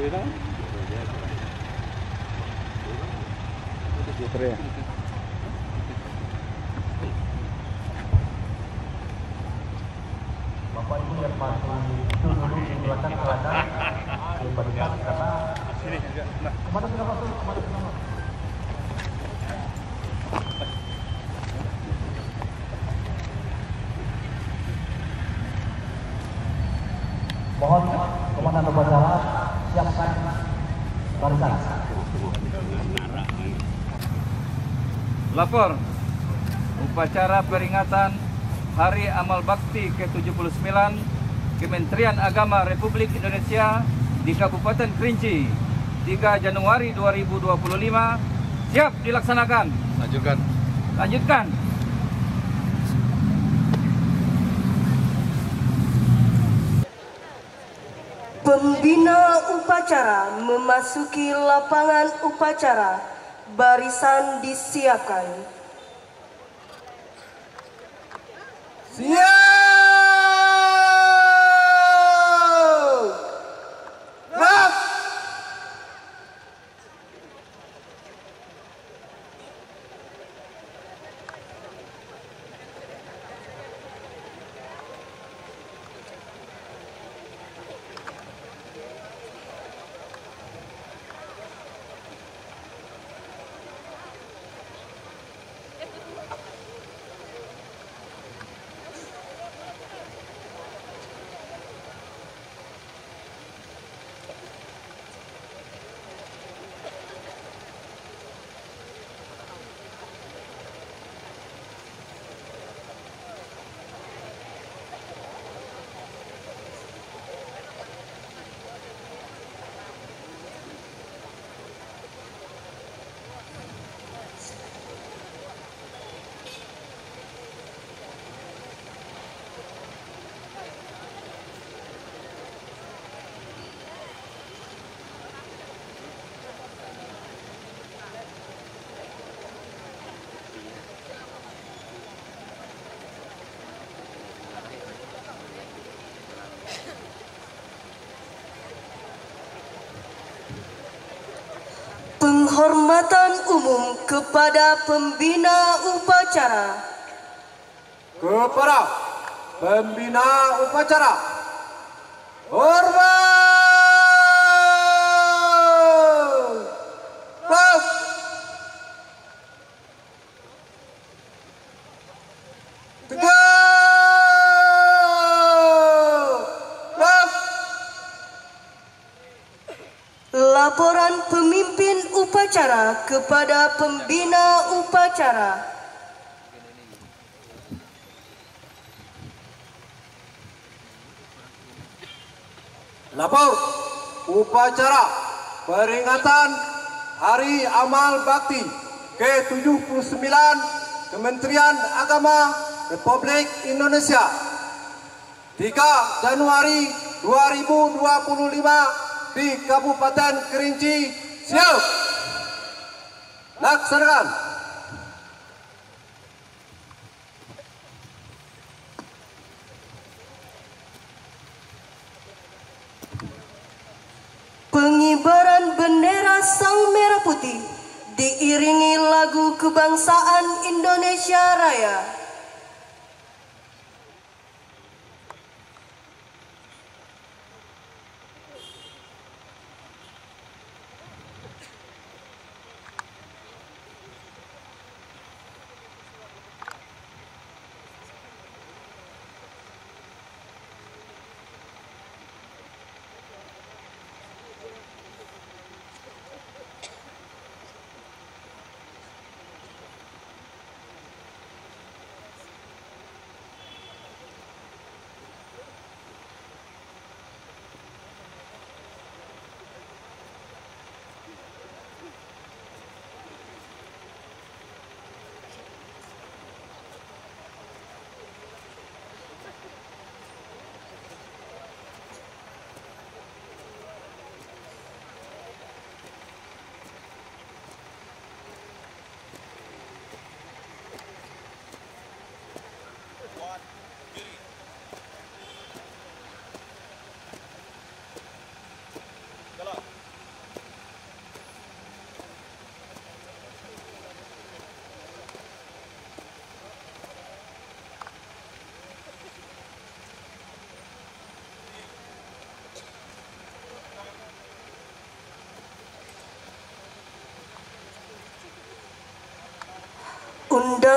Bapak Ibu yang masih itu dulu silakan silakan diberikan karena kemana sudah masuk kemana sudah masuk. Mohon komandan upacara siapkan barisan. Lapor upacara peringatan Hari Amal Bakti ke-79 Kementerian Agama Republik Indonesia di Kabupaten Kerinci 3 Januari 2025 siap dilaksanakan. Lanjutkan. Pembina upacara memasuki lapangan upacara. Barisan disiapkan. Siap! Gerak! Penghormatan umum kepada pembina upacara. Kepada pembina upacara, hormat! Pas! Tegak! Pas! Laporan pemimpin upacara kepada pembina upacara. Lapor upacara peringatan Hari Amal Bakti ke-79 Kementerian Agama Republik Indonesia 3 Januari 2025 di Kabupaten Kerinci. Siap! Laksanakan! Pengibaran bendera Sang Merah Putih diiringi lagu kebangsaan Indonesia Raya.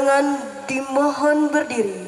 undangan dimohon berdiri.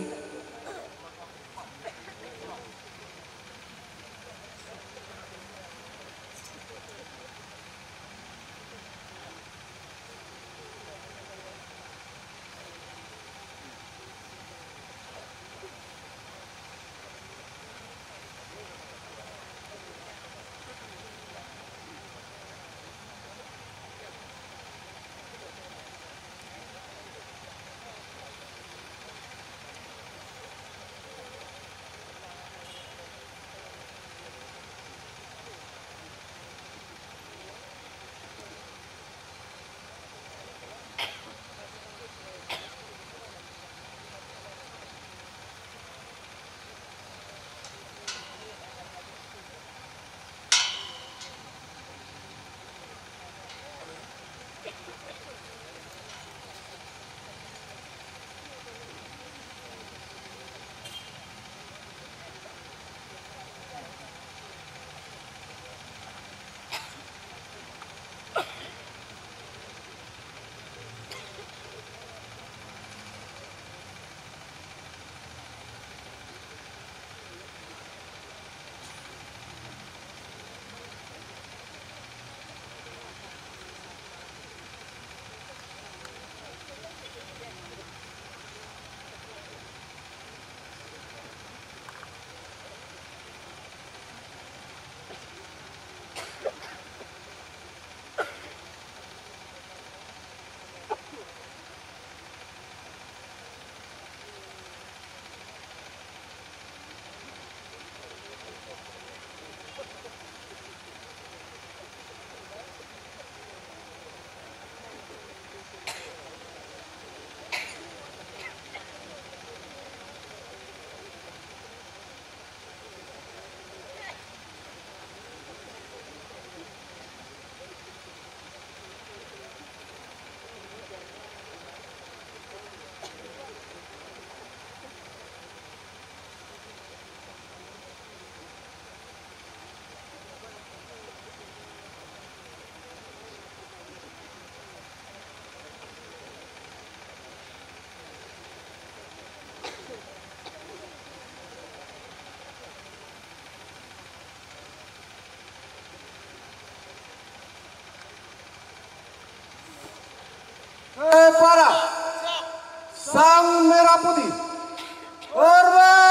Para Sang Merah Putih hormat.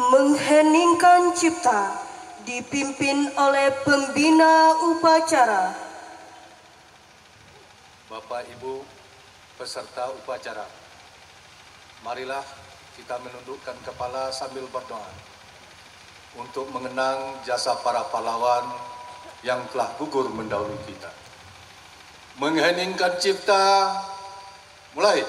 Mengheningkan cipta dipimpin oleh pembina upacara. Bapak Ibu peserta upacara, marilah kita menundukkan kepala sambil berdoa untuk mengenang jasa para pahlawan yang telah gugur mendahului kita. Mengheningkan cipta, mulai.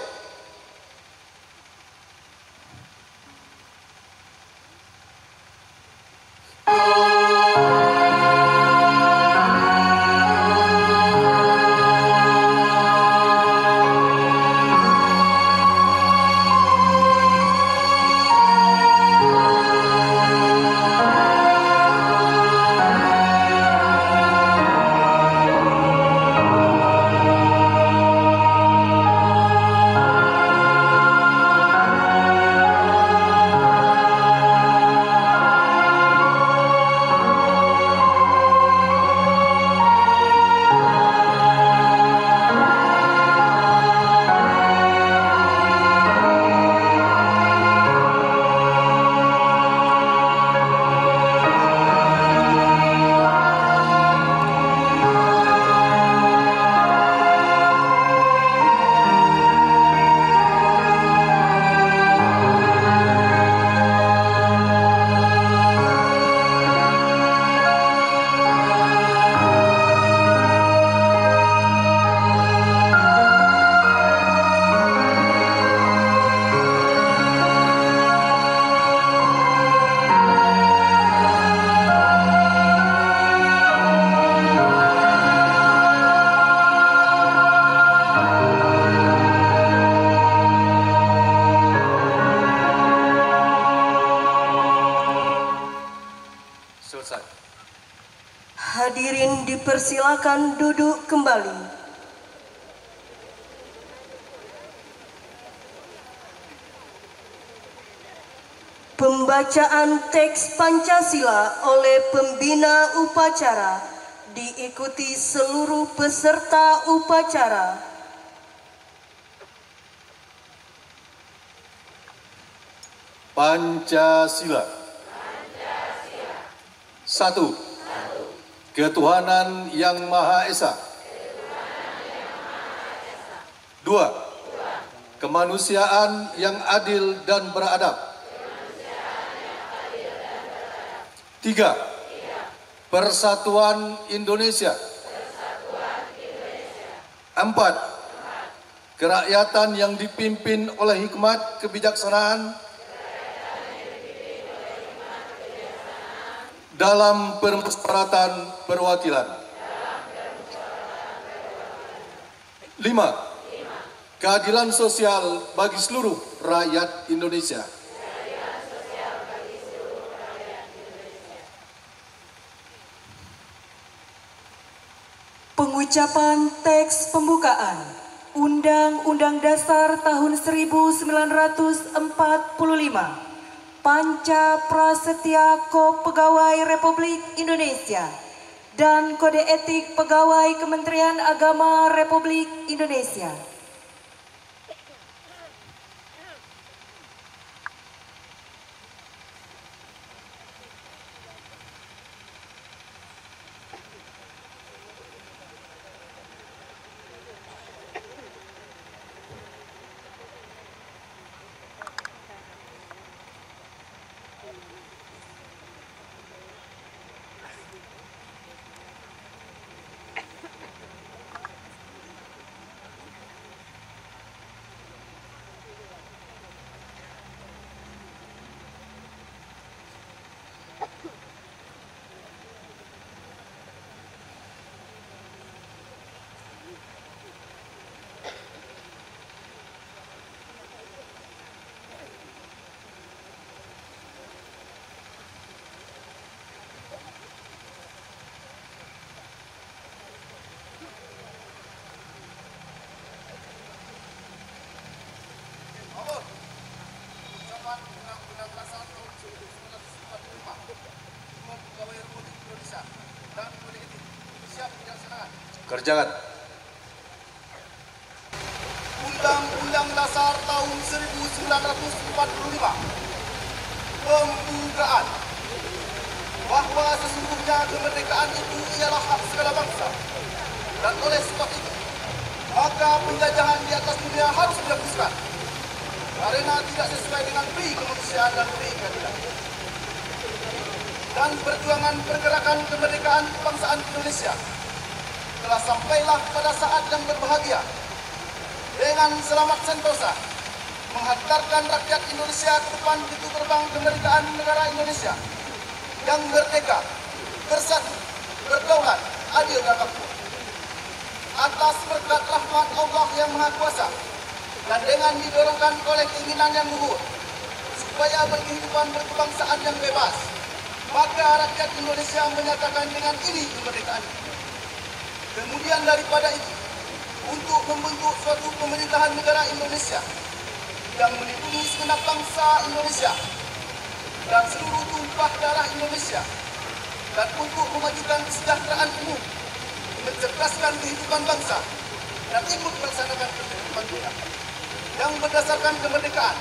Selesai. Hadirin dipersilakan duduk kembali. Pembacaan teks Pancasila oleh pembina upacara diikuti seluruh peserta upacara. Pancasila. 1. Ketuhanan Yang Maha Esa. 2. Kemanusiaan yang adil dan beradab. 3. Persatuan Indonesia. 4. Kerakyatan yang dipimpin oleh hikmat kebijaksanaan dalam permusyawaratan perwakilan. 5. Keadilan sosial bagi seluruh rakyat Indonesia. Pengucapan teks pembukaan Undang-Undang Dasar tahun 1945. Panca Prasetya Pegawai Republik Indonesia dan Kode Etik Pegawai Kementerian Agama Republik Indonesia. Kerjakan. Undang-Undang Dasar tahun 1945. pembukaan bahwa sesungguhnya kemerdekaan itu ialah hak segala bangsa, dan oleh sebab itu maka penjajahan di atas dunia harus dihapuskan karena tidak sesuai dengan pri kemanusiaan dan pri keadilan. Dan perjuangan pergerakan kemerdekaan kebangsaan Indonesia telah sampailah pada saat yang berbahagia dengan selamat sentosa menghantarkan rakyat Indonesia ke depan pintu gerbang kemerdekaan negara Indonesia yang merdeka, bersatu, berdaulat, adil dan makmur. Atas berkat rahmat Allah yang Maha Kuasa dan dengan didorongkan oleh keinginan yang luhur supaya berkehidupan berkebangsaan yang bebas, maka rakyat Indonesia menyatakan dengan ini kemerdekaan. Kemudian daripada itu, untuk membentuk suatu pemerintahan negara Indonesia yang melindungi segenap bangsa Indonesia dan seluruh tumpah darah Indonesia, dan untuk memajukan kesejahteraan umum, mencerdaskan kehidupan bangsa, dan ikut melaksanakan kehidupan dunia yang berdasarkan kemerdekaan,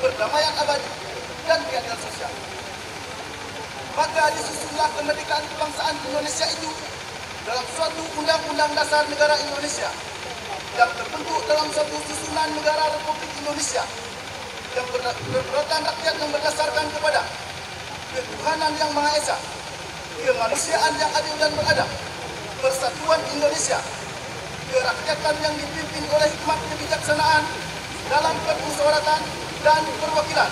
perdamaian abadi, dan keadilan sosial. Maka disusunlah kemerdekaan kebangsaan Indonesia itu dalam suatu undang-undang dasar negara Indonesia yang terbentuk dalam suatu susunan negara Republik Indonesia yang berkedaulatan rakyat yang berdasarkan kepada ketuhanan yang Maha Esa, kemanusiaan yang adil dan beradab, persatuan Indonesia, kerakyatan yang dipimpin oleh hikmat kebijaksanaan dalam permusyawaratan dan perwakilan,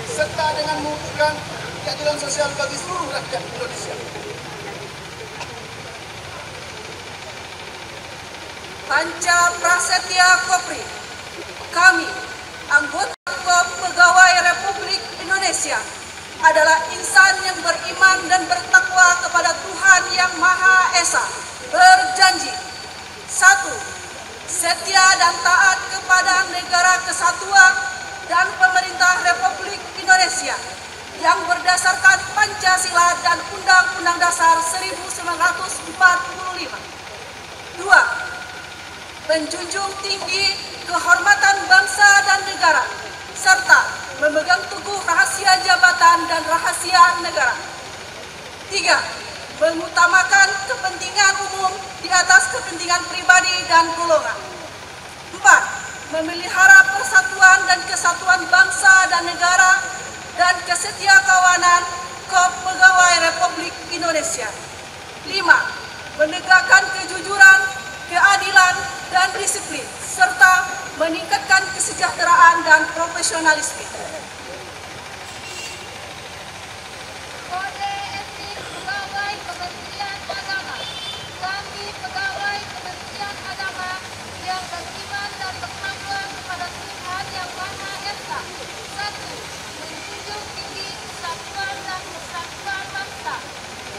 serta dengan mewujudkan keadilan sosial bagi seluruh rakyat Indonesia. Panca Prasetya Kopri, kami, anggota Pegawai Republik Indonesia, adalah insan yang beriman dan bertakwa kepada Tuhan Yang Maha Esa, berjanji: 1. Setia dan taat kepada Negara Kesatuan dan Pemerintah Republik Indonesia yang berdasarkan Pancasila dan Undang-Undang Dasar 1945. 2. Menjunjung tinggi kehormatan bangsa dan negara, serta memegang teguh rahasia jabatan dan rahasia negara. 3. Mengutamakan kepentingan umum di atas kepentingan pribadi dan golongan. 4. Memelihara persatuan dan kesatuan bangsa dan negara dan kesetiakawanan Kepegawai Republik Indonesia. 5. Menegakkan kejujuran, keadilan, dan disiplin, serta meningkatkan kesejahteraan dan profesionalisme. Kode etik pegawai Kementerian Agama. Kami pegawai Kementerian Agama yang beriman dan bertakwa kepada Tuhan Yang Maha Esa. 1. Menjunjung tinggi kesatuan dan persatuan bangsa.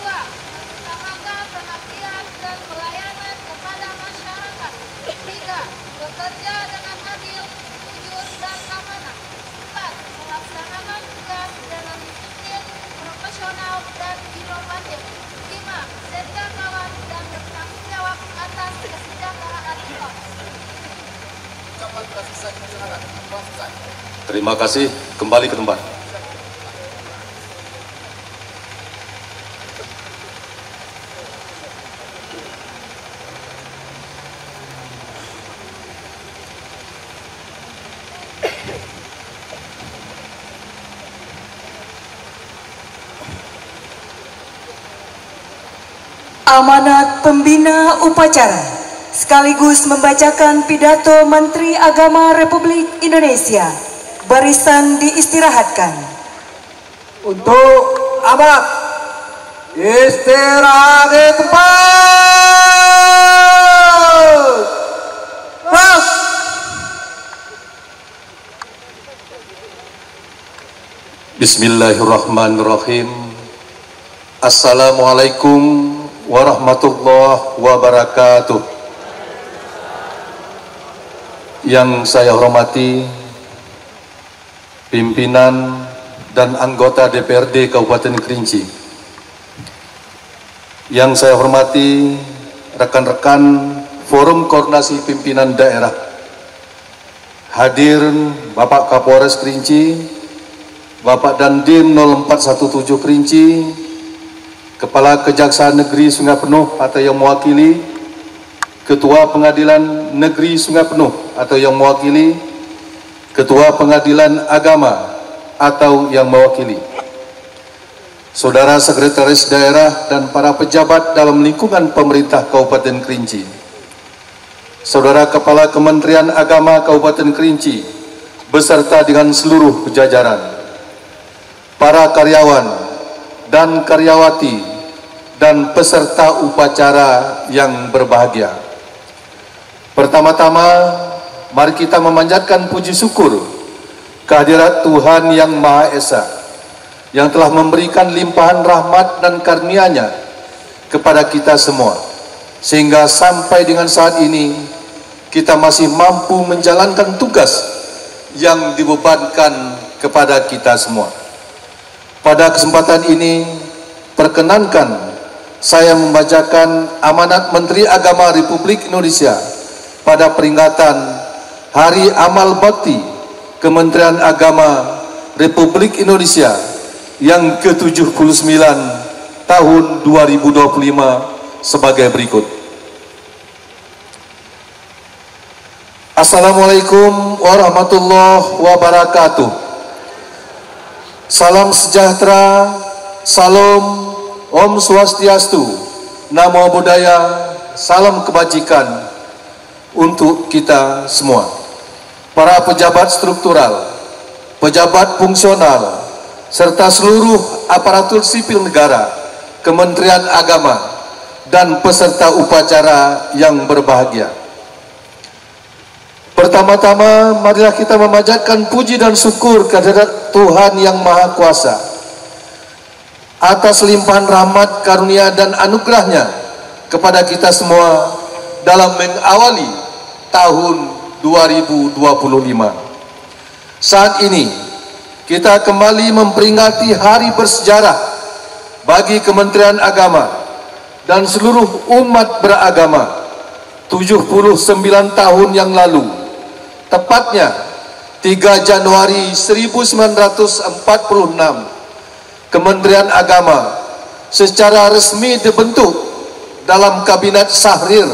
2. Mengutamakan perhatian dan pelayanan kepada masyarakat. 3. Bekerja dengan adil, jujur, dan amanah. 4. Melaksanakan tugas dengan disiplin, profesional, dan inovatif. 5. Setia kawan dan bertanggung jawab atas kesejahteraan umat. Ucapan telah selesai dilaksanakan. Selesai. Terima kasih. Kembali ke tempat. Amanat pembina upacara sekaligus membacakan pidato Menteri Agama Republik Indonesia. Barisan diistirahatkan. Untuk amanat, istirahat di tempat. Ras. Bismillahirrahmanirrahim. Assalamualaikum warahmatullahi wabarakatuh. Yang saya hormati pimpinan dan anggota DPRD Kabupaten Kerinci. Yang saya hormati rekan-rekan Forum Koordinasi Pimpinan Daerah. Hadir Bapak Kapolres Kerinci, Bapak Dandim 0417 Kerinci, Kepala Kejaksaan Negeri Sungai Penuh atau yang mewakili, Ketua Pengadilan Negeri Sungai Penuh atau yang mewakili, Ketua Pengadilan Agama atau yang mewakili, Saudara Sekretaris Daerah dan para pejabat dalam lingkungan pemerintah Kabupaten Kerinci, Saudara Kepala Kementerian Agama Kabupaten Kerinci beserta dengan seluruh jajaran, para karyawan dan karyawati dan peserta upacara yang berbahagia. Pertama-tama, mari kita memanjatkan puji syukur kehadirat Tuhan Yang Maha Esa yang telah memberikan limpahan rahmat dan karunia-Nya kepada kita semua, sehingga sampai dengan saat ini kita masih mampu menjalankan tugas yang dibebankan kepada kita semua. Pada kesempatan ini, perkenankan saya membacakan amanat Menteri Agama Republik Indonesia pada peringatan Hari Amal Bakti Kementerian Agama Republik Indonesia yang ke-79 tahun 2025 sebagai berikut. Assalamualaikum warahmatullahi wabarakatuh. Salam sejahtera, salam, Om Swastiastu, Namo Buddhaya, salam kebajikan untuk kita semua. Para pejabat struktural, pejabat fungsional, serta seluruh aparatur sipil negara, Kementerian Agama, dan peserta upacara yang berbahagia. Pertama-tama, marilah kita memanjatkan puji dan syukur kehadirat Tuhan Yang Maha Kuasa atas limpahan rahmat, karunia, dan anugerahnya kepada kita semua dalam mengawali tahun 2025. Saat ini, kita kembali memperingati hari bersejarah bagi Kementerian Agama dan seluruh umat beragama. 79 tahun yang lalu, tepatnya 3 Januari 1946, Kementerian Agama secara resmi dibentuk dalam Kabinet Syahrir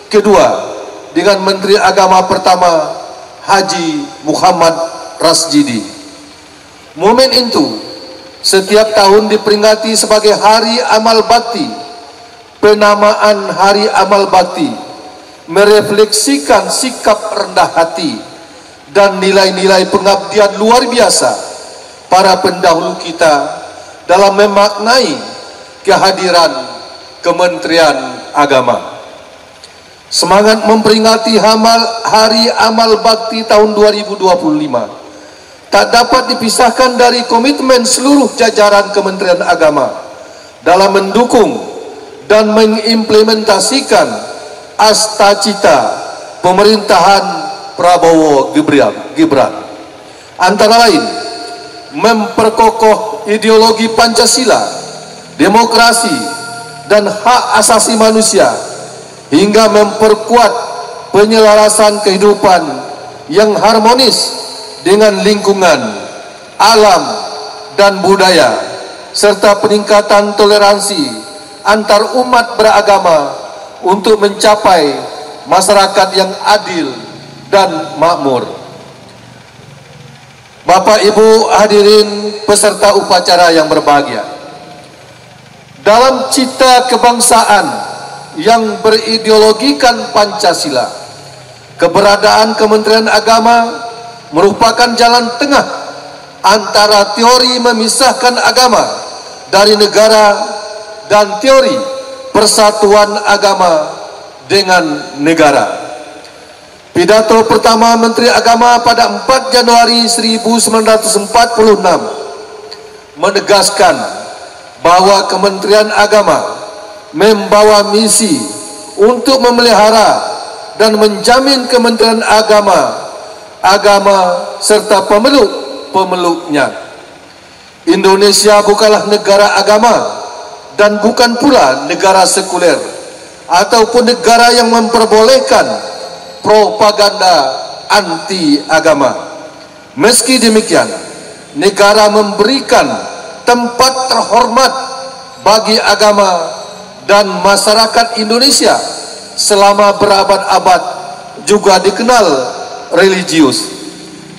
kedua dengan Menteri Agama pertama Haji Muhammad Rasjidi. Momen itu setiap tahun diperingati sebagai Hari Amal Bakti. Penamaan Hari Amal Bakti merefleksikan sikap rendah hati dan nilai-nilai pengabdian luar biasa para pendahulu kita dalam memaknai kehadiran Kementerian Agama. Semangat memperingati Hari Amal Bakti tahun 2025 tak dapat dipisahkan dari komitmen seluruh jajaran Kementerian Agama dalam mendukung dan mengimplementasikan asta-cita pemerintahan Prabowo Gibran. Antara lain, memperkokoh ideologi Pancasila, demokrasi, dan hak asasi manusia, hingga memperkuat penyelarasan kehidupan yang harmonis dengan lingkungan, alam, dan budaya, serta peningkatan toleransi antar umat beragama untuk mencapai masyarakat yang adil dan makmur. Bapak Ibu hadirin peserta upacara yang berbahagia, dalam cita kebangsaan yang berideologikan Pancasila, keberadaan Kementerian Agama merupakan jalan tengah antara teori memisahkan agama dari negara dan teori persatuan agama dengan negara. Pidato pertama Menteri Agama pada 4 Januari 1946 menegaskan bahwa Kementerian Agama membawa misi untuk memelihara dan menjamin Kementerian Agama serta pemeluk-pemeluknya. Indonesia bukanlah negara agama dan bukan pula negara sekuler ataupun negara yang memperbolehkan propaganda anti agama. Meski demikian, negara memberikan tempat terhormat bagi agama dan masyarakat Indonesia selama berabad-abad juga dikenal religius.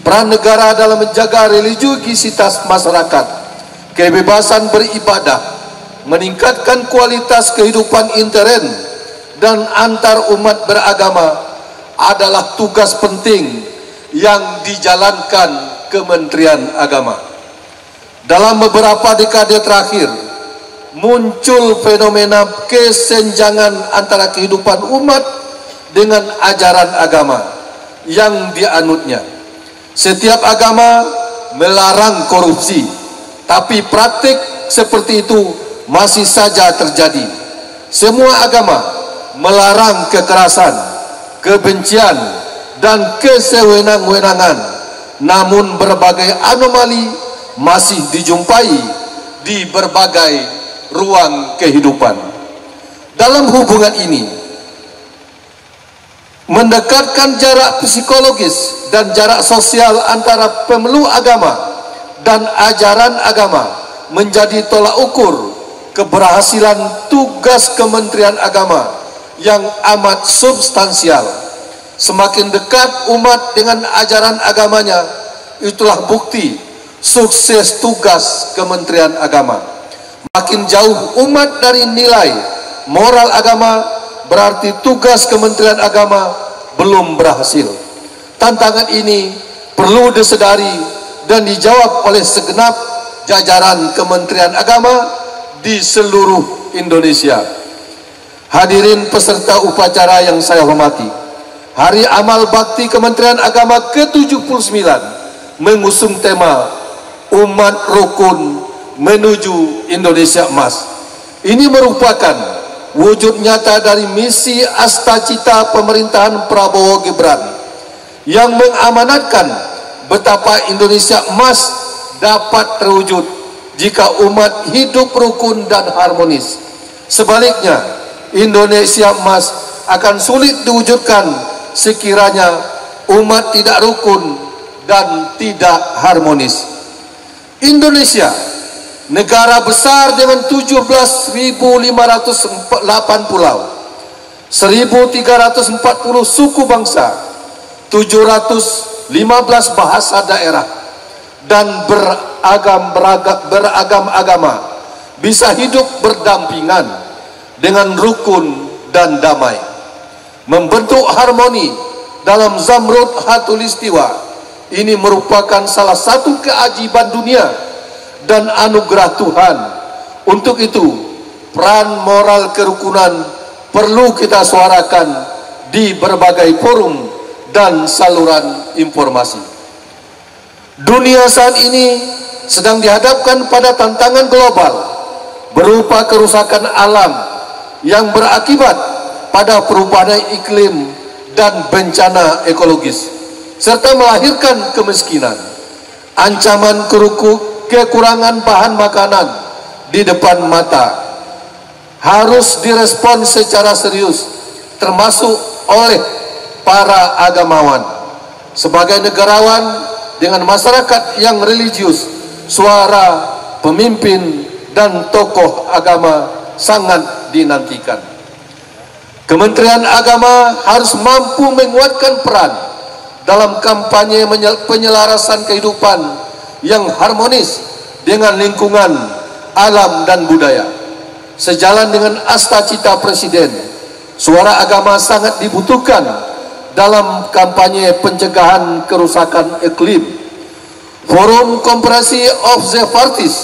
Peran negara dalam menjaga religiusitas masyarakat, kebebasan beribadah, meningkatkan kualitas kehidupan intern dan antar umat beragama adalah tugas penting yang dijalankan Kementerian Agama. Dalam beberapa dekade terakhir, muncul fenomena kesenjangan antara kehidupan umat dengan ajaran agama yang dianutnya. Setiap agama melarang korupsi, tapi praktik seperti itu masih saja terjadi. Semua agama melarang kekerasan, kebencian, dan kesewenang-wenangan, namun berbagai anomali masih dijumpai di berbagai ruang kehidupan. Dalam hubungan ini, mendekatkan jarak psikologis dan jarak sosial antara pemeluk agama dan ajaran agama menjadi tolak ukur keberhasilan tugas Kementerian Agama yang amat substansial. Semakin dekat umat dengan ajaran agamanya, itulah bukti sukses tugas Kementerian Agama. Makin jauh umat dari nilai moral agama, berarti tugas Kementerian Agama belum berhasil. Tantangan ini perlu disadari dan dijawab oleh segenap jajaran Kementerian Agama di seluruh Indonesia. Hadirin peserta upacara yang saya hormati, Hari Amal Bakti Kementerian Agama ke-79 mengusung tema Umat Rukun Menuju Indonesia Emas. Ini merupakan wujud nyata dari misi Astacita pemerintahan Prabowo Gibran yang mengamanatkan betapa Indonesia Emas dapat terwujud jika umat hidup rukun dan harmonis. Sebaliknya, Indonesia Emas akan sulit diwujudkan sekiranya umat tidak rukun dan tidak harmonis. Indonesia, negara besar dengan 17.508 pulau, 1.340 suku bangsa, 715 bahasa daerah, dan beragam agama, bisa hidup berdampingan dengan rukun dan damai, membentuk harmoni dalam Zamrud Khatulistiwa. Ini merupakan salah satu keajaiban dunia dan anugerah Tuhan. Untuk itu, peran moral kerukunan perlu kita suarakan di berbagai forum dan saluran informasi. Dunia saat ini sedang dihadapkan pada tantangan global berupa kerusakan alam yang berakibat pada perubahan iklim dan bencana ekologis, serta melahirkan kemiskinan. Ancaman kekurangan bahan makanan di depan mata harus direspon secara serius, termasuk oleh para agamawan. Sebagai negarawan dengan masyarakat yang religius, suara pemimpin dan tokoh agama sangat dinantikan. Kementerian Agama harus mampu menguatkan peran dalam kampanye penyelarasan kehidupan yang harmonis dengan lingkungan, alam, dan budaya. Sejalan dengan Astacita Presiden, suara agama sangat dibutuhkan dalam kampanye pencegahan kerusakan iklim. Forum Konferensi of the Parties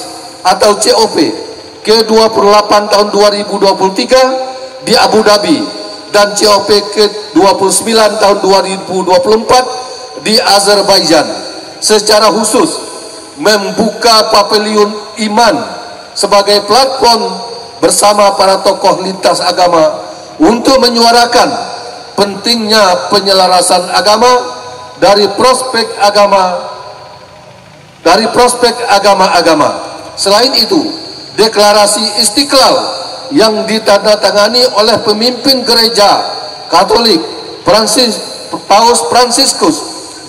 atau COP ke-28 tahun 2023 di Abu Dhabi dan COP ke-29 tahun 2024 di Azerbaijan secara khusus membuka pavilion iman sebagai platform bersama para tokoh lintas agama untuk menyuarakan pentingnya penyelarasan agama dari prospek agama-agama. Selain itu, deklarasi Istiqlal yang ditandatangani oleh pemimpin gereja Katolik Paus Fransiskus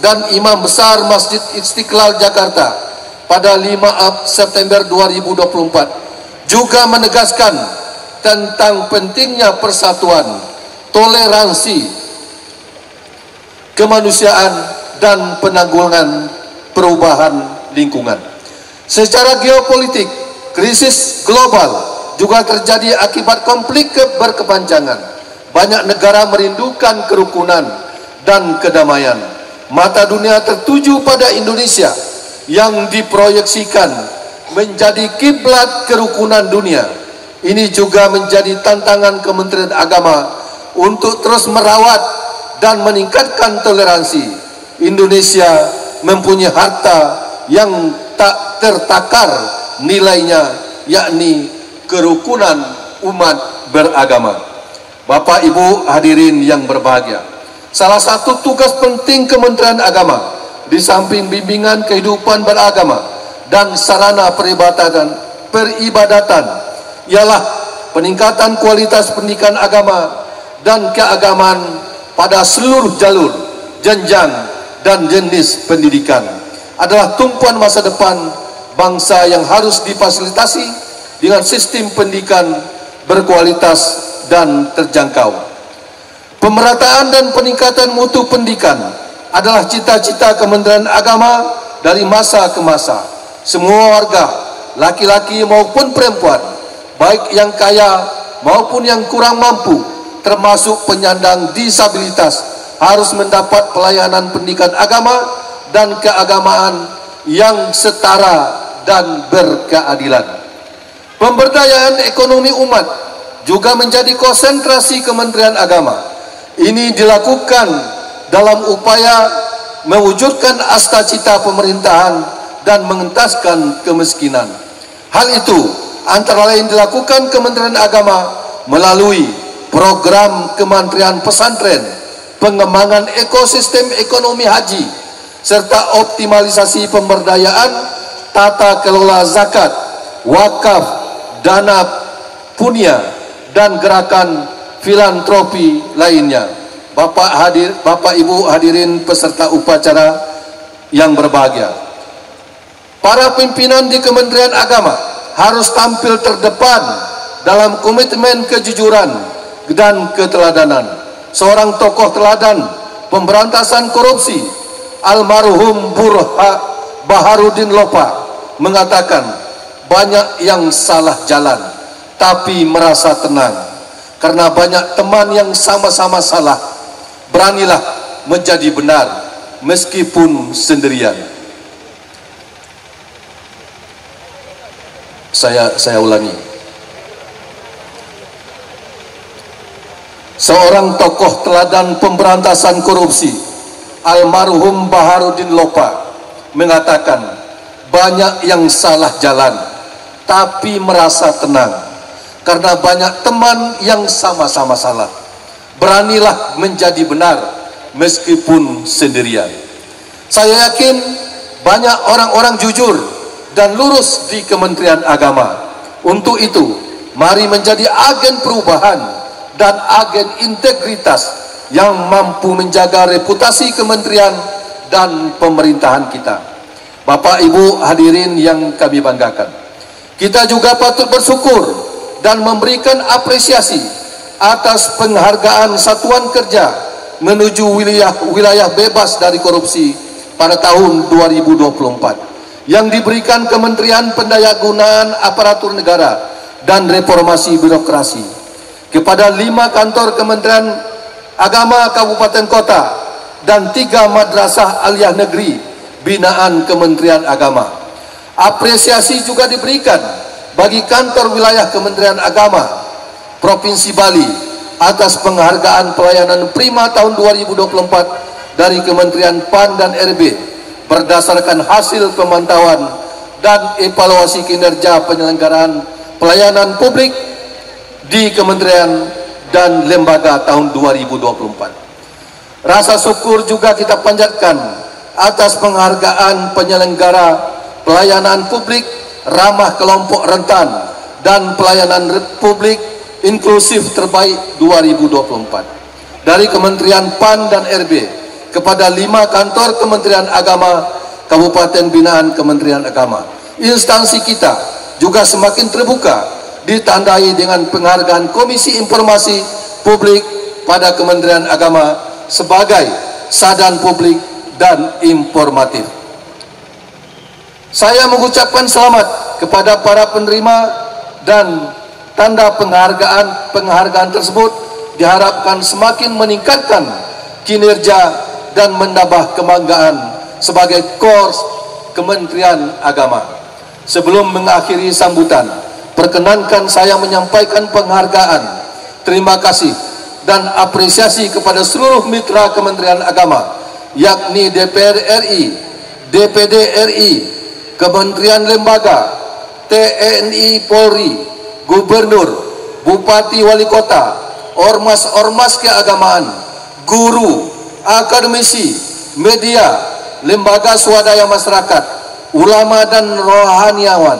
dan Imam Besar Masjid Istiqlal Jakarta pada 5 September 2024 juga menegaskan tentang pentingnya persatuan, toleransi, kemanusiaan, dan penanggulangan perubahan lingkungan. Secara geopolitik, krisis global juga terjadi akibat konflik berkepanjangan. Banyak negara merindukan kerukunan dan kedamaian. Mata dunia tertuju pada Indonesia yang diproyeksikan menjadi kiblat kerukunan dunia. Ini juga menjadi tantangan Kementerian Agama untuk terus merawat dan meningkatkan toleransi. Indonesia mempunyai harta yang tak tertakar nilainya, yakni kerukunan umat beragama. Bapak Ibu hadirin yang berbahagia, salah satu tugas penting Kementerian Agama di samping bimbingan kehidupan beragama dan sarana peribadatan ialah peningkatan kualitas pendidikan agama dan keagamaan pada seluruh jalur, jenjang, dan jenis pendidikan adalah tumpuan masa depan bangsa yang harus difasilitasi dengan sistem pendidikan berkualitas dan terjangkau. Pemerataan dan peningkatan mutu pendidikan adalah cita-cita Kementerian Agama dari masa ke masa. Semua warga, laki-laki maupun perempuan, baik yang kaya maupun yang kurang mampu, termasuk penyandang disabilitas, harus mendapat pelayanan pendidikan agama dan keagamaan yang setara dan berkeadilan. Pemberdayaan ekonomi umat juga menjadi konsentrasi Kementerian Agama. Ini dilakukan dalam upaya mewujudkan asta-cita pemerintahan dan mengentaskan kemiskinan. Hal itu antara lain dilakukan Kementerian Agama melalui program Kementerian Pesantren, pengembangan ekosistem ekonomi haji, serta optimalisasi pemberdayaan tata kelola zakat, wakaf, dana punya, dan gerakan filantropi lainnya. Bapak Ibu hadirin peserta upacara yang berbahagia, para pimpinan di Kementerian Agama harus tampil terdepan dalam komitmen kejujuran dan keteladanan. Seorang tokoh teladan pemberantasan korupsi, almarhum Baharudin Lopa, mengatakan, banyak yang salah jalan tapi merasa tenang karena banyak teman yang sama-sama salah. Beranilah menjadi benar meskipun sendirian. Saya ulangi. Seorang tokoh teladan pemberantasan korupsi, almarhum Baharudin Lopa, mengatakan, banyak yang salah jalan tapi merasa tenang karena banyak teman yang sama-sama salah. Beranilah menjadi benar meskipun sendirian. Saya yakin banyak orang-orang jujur dan lurus di Kementerian Agama. Untuk itu, mari menjadi agen perubahan dan agen integritas yang mampu menjaga reputasi kementerian dan pemerintahan kita. Bapak Ibu hadirin yang kami banggakan, kita juga patut bersyukur dan memberikan apresiasi atas penghargaan Satuan Kerja menuju wilayah bebas dari korupsi pada tahun 2024 yang diberikan Kementerian Pendayagunaan Aparatur Negara dan Reformasi Birokrasi kepada 5 kantor Kementerian Agama Kabupaten Kota dan 3 madrasah aliyah negeri binaan Kementerian Agama. Apresiasi juga diberikan bagi kantor wilayah Kementerian Agama Provinsi Bali atas penghargaan pelayanan prima tahun 2024 dari Kementerian PAN dan RB berdasarkan hasil pemantauan dan evaluasi kinerja penyelenggaraan pelayanan publik di kementerian dan lembaga tahun 2024. Rasa syukur juga kita panjatkan atas penghargaan penyelenggara pelayanan publik ramah kelompok rentan dan pelayanan publik inklusif terbaik 2024 dari Kementerian PAN dan RB kepada 5 kantor Kementerian Agama Kabupaten binaan Kementerian Agama. Instansi kita juga semakin terbuka, ditandai dengan penghargaan Komisi Informasi Publik pada Kementerian Agama sebagai sadan publik dan informatif. Saya mengucapkan selamat kepada para penerima dan tanda penghargaan tersebut diharapkan semakin meningkatkan kinerja dan menambah kebanggaan sebagai kors Kementerian Agama. Sebelum mengakhiri sambutan, perkenankan saya menyampaikan penghargaan, terima kasih dan apresiasi kepada seluruh mitra Kementerian Agama, yakni DPR RI, DPD RI, Kementerian Lembaga, TNI Polri, Gubernur, Bupati Wali Kota, ormas-ormas keagamaan, guru, akademisi, media, lembaga swadaya masyarakat, ulama dan rohaniawan,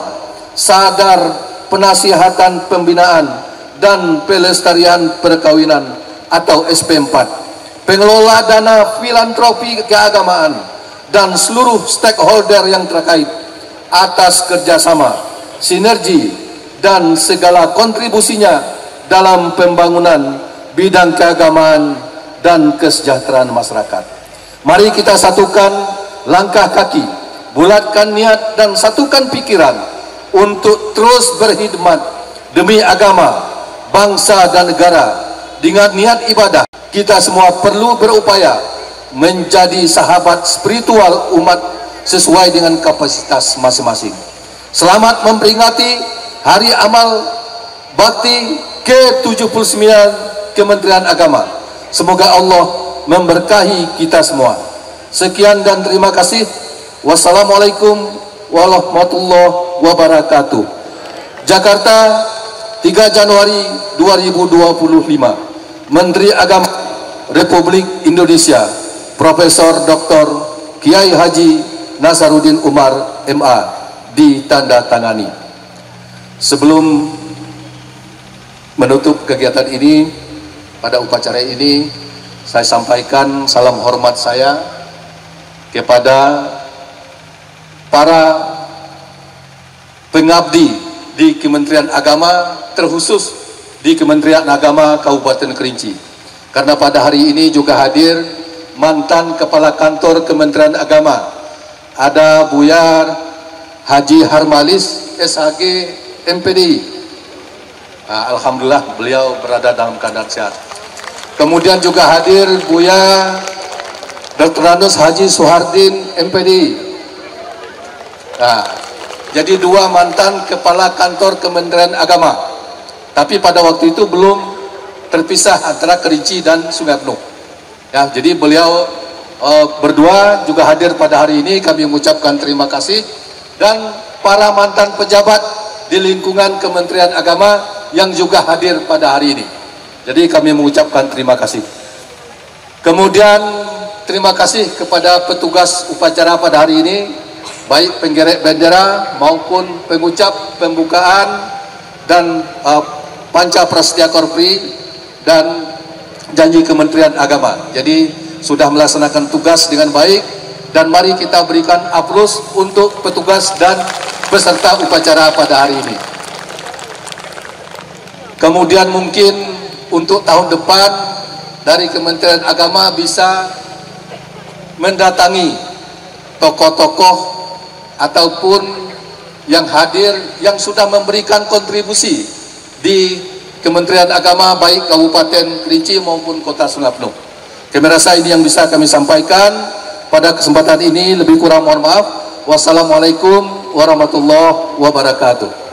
sadar penasihatan pembinaan dan pelestarian perkawinan atau SP4, pengelola dana filantropi keagamaan, dan seluruh stakeholder yang terkait atas kerjasama, sinergi, dan segala kontribusinya dalam pembangunan bidang keagamaan dan kesejahteraan masyarakat. Mari kita satukan langkah kaki, bulatkan niat dan satukan pikiran untuk terus berkhidmat demi agama, bangsa dan negara. Dengan niat ibadah, kita semua perlu berupaya menjadi sahabat spiritual umat sesuai dengan kapasitas masing-masing. Selamat memperingati Hari Amal Bakti ke-79 Kementerian Agama. Semoga Allah memberkahi kita semua. Sekian dan terima kasih. Wassalamualaikum warahmatullahi wabarakatuh. Jakarta, 3 Januari 2025. Menteri Agama Republik Indonesia Profesor Dr. Kiai Haji Nasaruddin Umar MA ditandatangani. Sebelum menutup kegiatan ini, pada upacara ini saya sampaikan salam hormat saya kepada para pengabdi di Kementerian Agama, terkhusus di Kementerian Agama Kabupaten Kerinci. Karena pada hari ini juga hadir mantan Kepala Kantor Kementerian Agama, ada Buyar Haji Harmalis SHG MPDI. Nah, alhamdulillah beliau berada dalam keadaan sehat. Kemudian juga hadir Buya Dr. Ranus Haji Suhardin MPDI. Nah, jadi dua mantan Kepala Kantor Kementerian Agama, tapi pada waktu itu belum terpisah antara Kerinci dan Sungai Penuh. Ya, jadi beliau berdua juga hadir pada hari ini. Kami mengucapkan terima kasih, dan para mantan pejabat di lingkungan Kementerian Agama yang juga hadir pada hari ini. Jadi kami mengucapkan terima kasih. Kemudian terima kasih kepada petugas upacara pada hari ini, baik penggerek bendera maupun pengucap pembukaan dan panca prasetya korpri dan janji Kementerian Agama. Jadi sudah melaksanakan tugas dengan baik, dan mari kita berikan aplaus untuk petugas dan peserta upacara pada hari ini. Kemudian mungkin untuk tahun depan dari Kementerian Agama bisa mendatangi tokoh-tokoh ataupun yang hadir yang sudah memberikan kontribusi di Kementerian Agama baik Kabupaten Kerinci maupun Kota Sungai Penuh. Kami rasa ini yang bisa kami sampaikan pada kesempatan ini. Lebih kurang mohon maaf. Wassalamualaikum warahmatullahi wabarakatuh.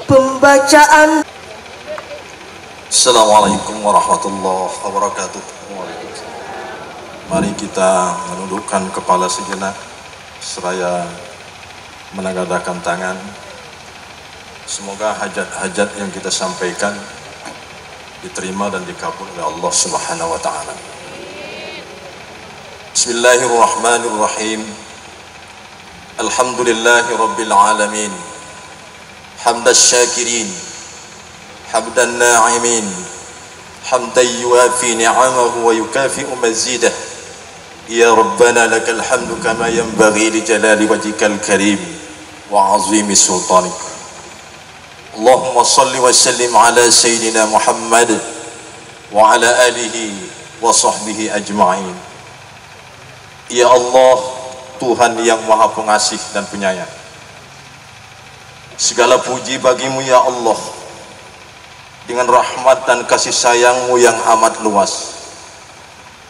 Pembacaan. Assalamualaikum warahmatullahi wabarakatuh. Mari kita menundukkan kepala sejenak seraya menengadahkan tangan. Semoga hajat-hajat yang kita sampaikan diterima dan dikabul oleh Allah Subhanahu wa taala. Bismillahirrahmanirrahim. Alhamdulillahirabbil alamin. حمد الشاكرين حمد الناعمين حمدا يوافي نعمه ويكافئ مزيده. يا ربنا لك الحمد كما ينبغي لجلال وجهك الكريم وعظيم سلطانك. اللهم صل وسلم على سيدنا محمد وعلى آله وصحbihi ajma'in. Ya Allah, Tuhan yang Maha Pengasih dan Penyayang, segala puji bagimu ya Allah. Dengan rahmat dan kasih sayangmu yang amat luas,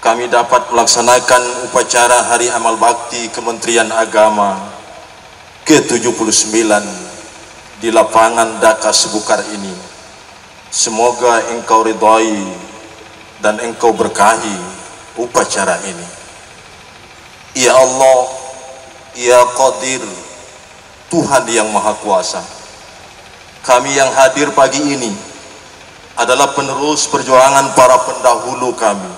kami dapat melaksanakan upacara Hari Amal Bakti Kementerian Agama ke-79 di lapangan Daka Sebukar ini. Semoga engkau ridhai dan engkau berkahi upacara ini. Ya Allah, Ya Qadir, Tuhan yang Maha Kuasa, kami yang hadir pagi ini adalah penerus perjuangan para pendahulu kami,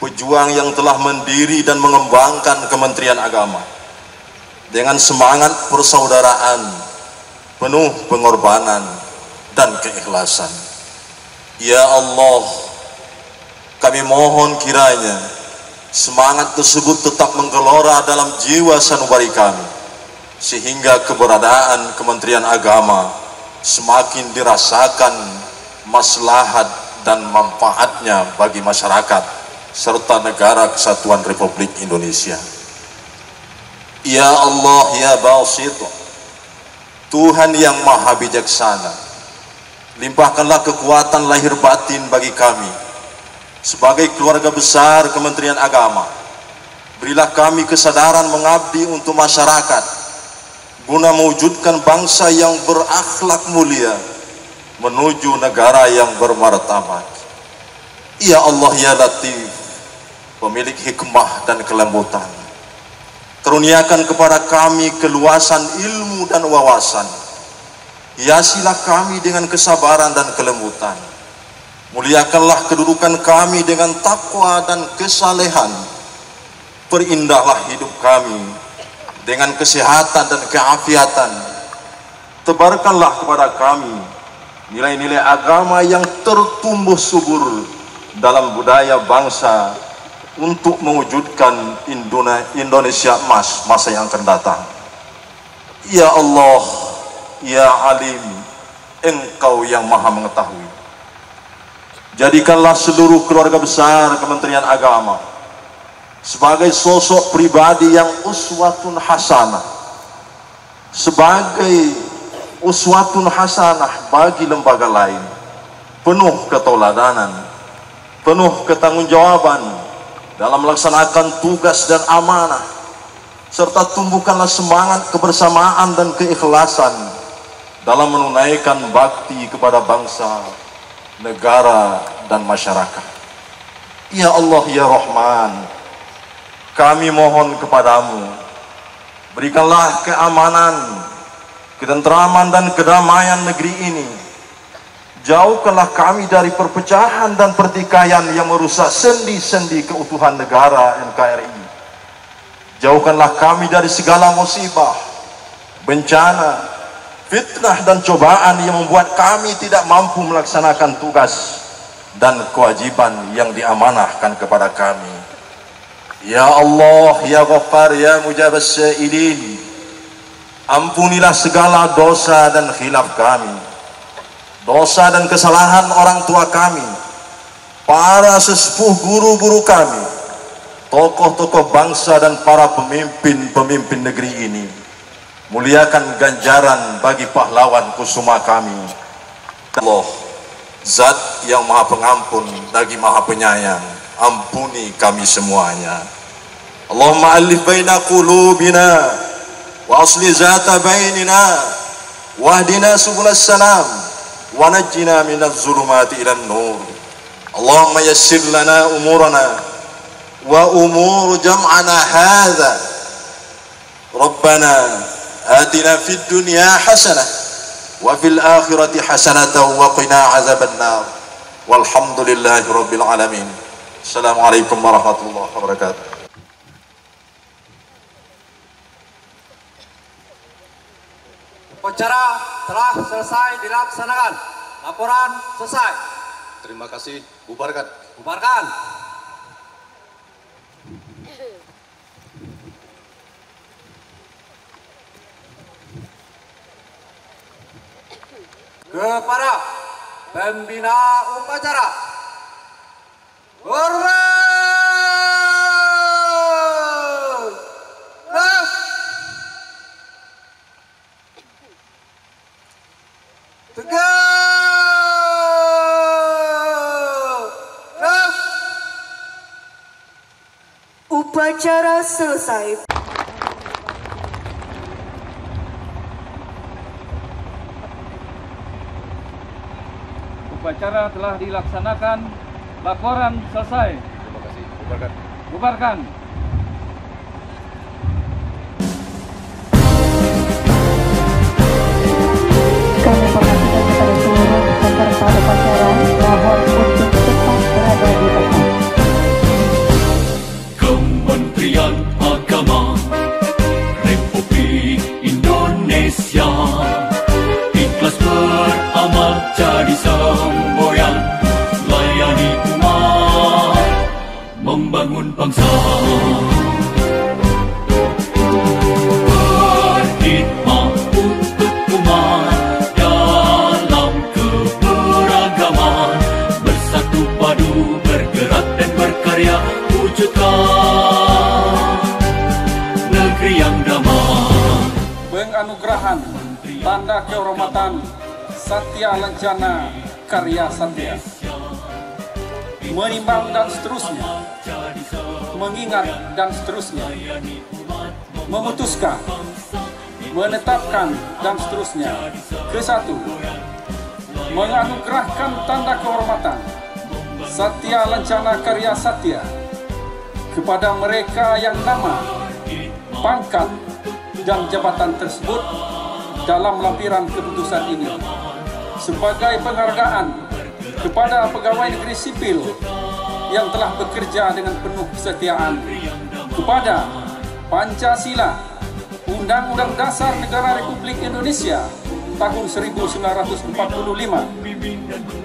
pejuang yang telah mendiri dan mengembangkan Kementerian Agama dengan semangat persaudaraan, penuh pengorbanan dan keikhlasan. Ya Allah, kami mohon kiranya semangat tersebut tetap menggelora dalam jiwa sanubari kami, sehingga keberadaan Kementerian Agama semakin dirasakan maslahat dan manfaatnya bagi masyarakat serta negara kesatuan Republik Indonesia. Ya Allah, Ya Basit, Tuhan yang Maha Bijaksana, limpahkanlah kekuatan lahir batin bagi kami sebagai keluarga besar Kementerian Agama. Berilah kami kesadaran mengabdi untuk masyarakat guna mewujudkan bangsa yang berakhlak mulia menuju negara yang bermartabat. Ya Allah, Ya Latif, pemilik hikmah dan kelembutan, karuniakan kepada kami keluasan ilmu dan wawasan. Hiasilah kami dengan kesabaran dan kelembutan. Muliakanlah kedudukan kami dengan takwa dan kesalehan. Perindahlah hidup kami dengan kesehatan dan keafiatan. Tebarkanlah kepada kami nilai-nilai agama yang tertumbuh subur dalam budaya bangsa untuk mewujudkan Indonesia emas masa yang akan datang. Ya Allah, Ya Alim, Engkau yang Maha Mengetahui, jadikanlah seluruh keluarga besar Kementerian Agama sebagai sosok pribadi yang uswatun hasanah, sebagai uswatun hasanah bagi lembaga lain, penuh ketauladanan, penuh ketanggungjawaban dalam melaksanakan tugas dan amanah, serta tumbuhkanlah semangat kebersamaan dan keikhlasan dalam menunaikan bakti kepada bangsa, negara, dan masyarakat. Ya Allah, Ya Rahman, kami mohon kepadamu, berikanlah keamanan, ketentraman dan kedamaian negeri ini. Jauhkanlah kami dari perpecahan dan pertikaian yang merusak sendi-sendi keutuhan negara NKRI. Jauhkanlah kami dari segala musibah, bencana, fitnah dan cobaan yang membuat kami tidak mampu melaksanakan tugas dan kewajiban yang diamanahkan kepada kami. Ya Allah, Ya Ghaffar, Ya Mujabas Sa'ilin, ampunilah segala dosa dan khilaf kami, dosa dan kesalahan orang tua kami, para sesepuh guru-guru kami, tokoh-tokoh bangsa dan para pemimpin-pemimpin negeri ini. Muliakan ganjaran bagi pahlawan kusuma kami. Allah, Zat yang Maha Pengampun lagi Maha Penyayang, ampuni kami semuanya. Allahumma alif baina qulubina wa asli zata bainina wahdina subulas salam wa najjina minaz zulumati ilan nur. Allahumma yassir lana umurana wa umur jam'ana hadha. Rabbana atina fid dunya hasanah wa fil akhirati hasanatan wa qina azaban nar. Walhamdulillahi rabbil alamin. Assalamualaikum warahmatullahi wabarakatuh. Upacara telah selesai dilaksanakan. Laporan selesai. Terima kasih. Bubarkan. Bubarkan. Kepada pembina upacara, Upacara selesai. Upacara telah dilaksanakan. Laporan selesai. Terima kasih. Bubarkan. Bubarkan. Kami informasikan kepada seluruh peserta upacara mohon untuk tetap berada di tempat. Kementerian Agama Republik Indonesia ikhlas beramal jadi semboyan, layani umat, membangun bangsa. Berkhidmat untuk umat dalam keberagaman, bersatu padu bergerak dan berkarya, wujudkan negeri yang damai. Penganugerahan tanda kehormatan Satya Lancana Karya Satya, menimbang dan seterusnya, mengingat dan seterusnya, memutuskan, menetapkan dan seterusnya. Ke-1, menganugerahkan tanda kehormatan Satya Lancana Karya Satya kepada mereka yang nama, pangkat, dan jabatan tersebut dalam lampiran keputusan ini, sebagai penghargaan kepada pegawai negeri sipil yang telah bekerja dengan penuh kesetiaan kepada Pancasila, Undang-Undang Dasar Negara Republik Indonesia tahun 1945,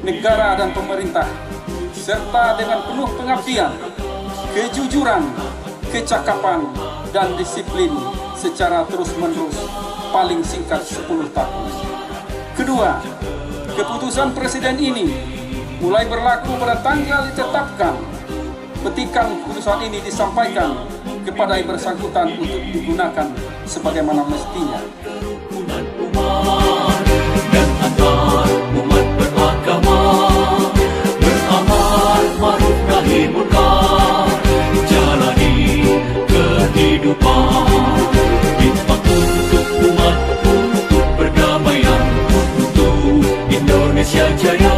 negara dan pemerintah, serta dengan penuh pengabdian, kejujuran, kecakapan, dan disiplin secara terus-menerus paling singkat 10 tahun. Kedua, keputusan Presiden ini mulai berlaku pada tanggal ditetapkan. Petikan keputusan ini disampaikan kepada yang bersangkutan untuk digunakan sebagaimana mestinya. Dan antar umat beragama beramal ma'ruf nahi munkar, jalani kehidupan hikmat untuk umat, untuk perdamaian, untuk Indonesia Jaya.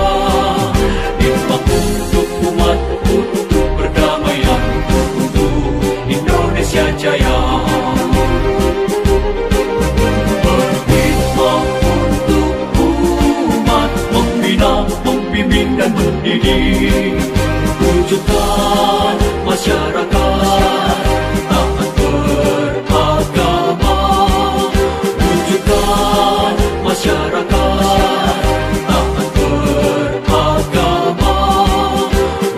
Hikmat untuk umat, untuk perdamaian, untuk Indonesia Jaya. Berkhidmat untuk umat, membina, membimbing dan mendidik, wujudkan masyarakat taat beragama, wujudkan masyarakat taat beragama,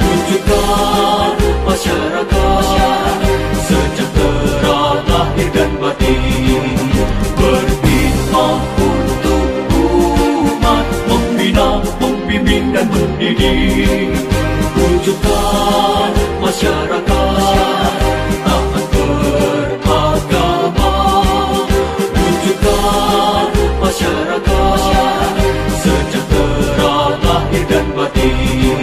wujudkan masyarakat sejahtera lahir dan batin. Berkhidmat untuk umat, membina, membimbing dan mendidik, wujudkan masyarakat taat beragama, wujudkan masyarakat sejahtera lahir dan batin.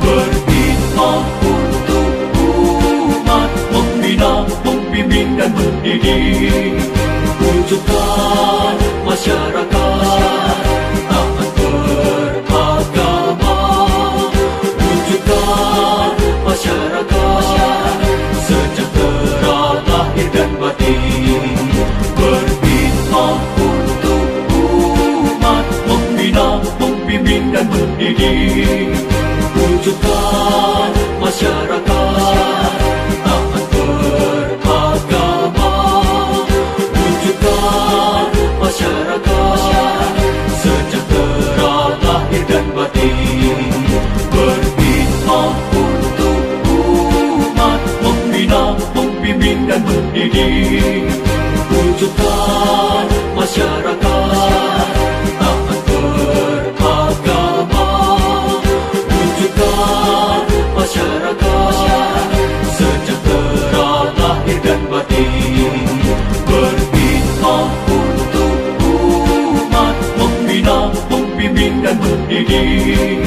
Berkhidmat untuk umat, membina, membimbing dan mendidik, wujudkan masyarakat taat beragama, wujudkan masyarakat sejahtera lahir dan batin. Berkhidmat untuk umat, membina, membimbing dan mendidik, wujudkan masyarakat taat beragama, wujudkan masyarakat batin, berkhidmat untuk umat, membina, membimbing dan mendidik, wujudkan masyarakat taat beragama, wujudkan masyarakat sejahtera lahir dan batin, berkhidmat untuk umat, membina, membimbing dan mendidik,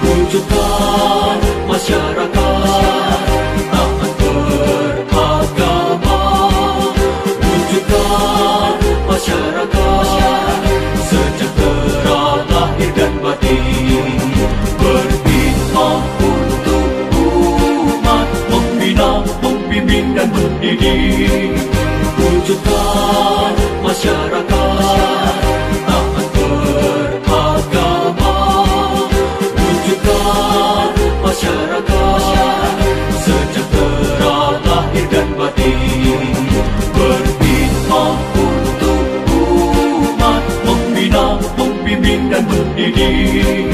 wujudkan masyarakat taat beragama, wujudkan masyarakat sejahtera lahir dan batin, berkhidmat untuk umat, membina, membimbing dan mendidik, wujudkan masyarakat taat beragama, wujudkan masyarakat sejahtera lahir dan batin, berkhidmat untuk umat, membina, membimbing dan mendidik,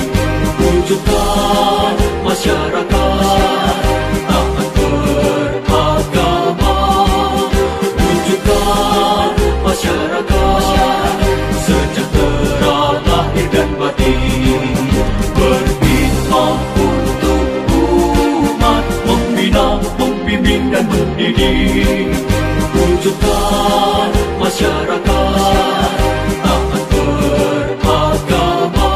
wujudkan masyarakat taat beragama, wujudkan masyarakat sejahtera lahir dan batin, berkhidmat untuk umat, membina, membimbing dan mendidik, wujudkan masyarakat taat beragama,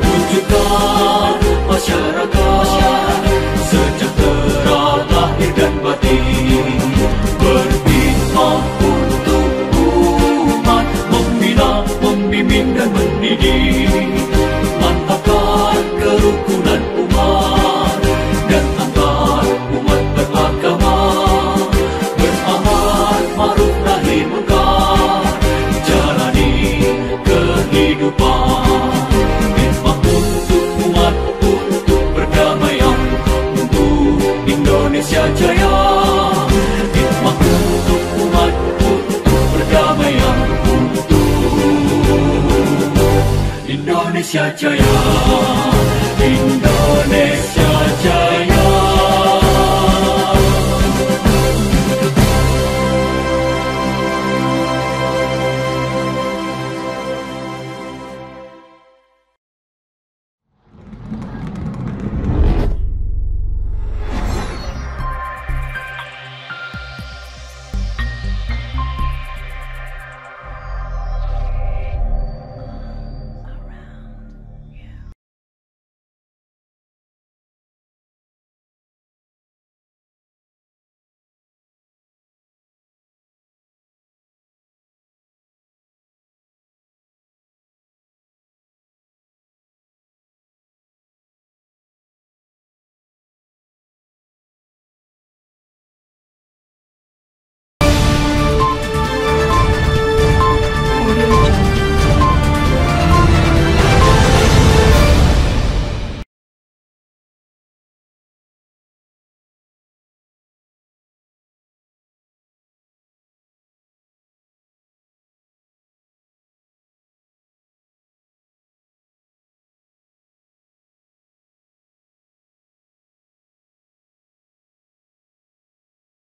wujudkan masyarakat sejahtera lahir dan batin, berkhidmat untuk umat, membina, membimbing dan mendidik, mantapkan kerukunan umat dan antar umat beragama, beramar ma'ruf nahi munkar, jalani kehidupan, khidmat untuk umat, untuk perdamaian, untuk Indonesia Jaya, khidmat untuk umat, untuk perdamaian, untuk Indonesia Jaya.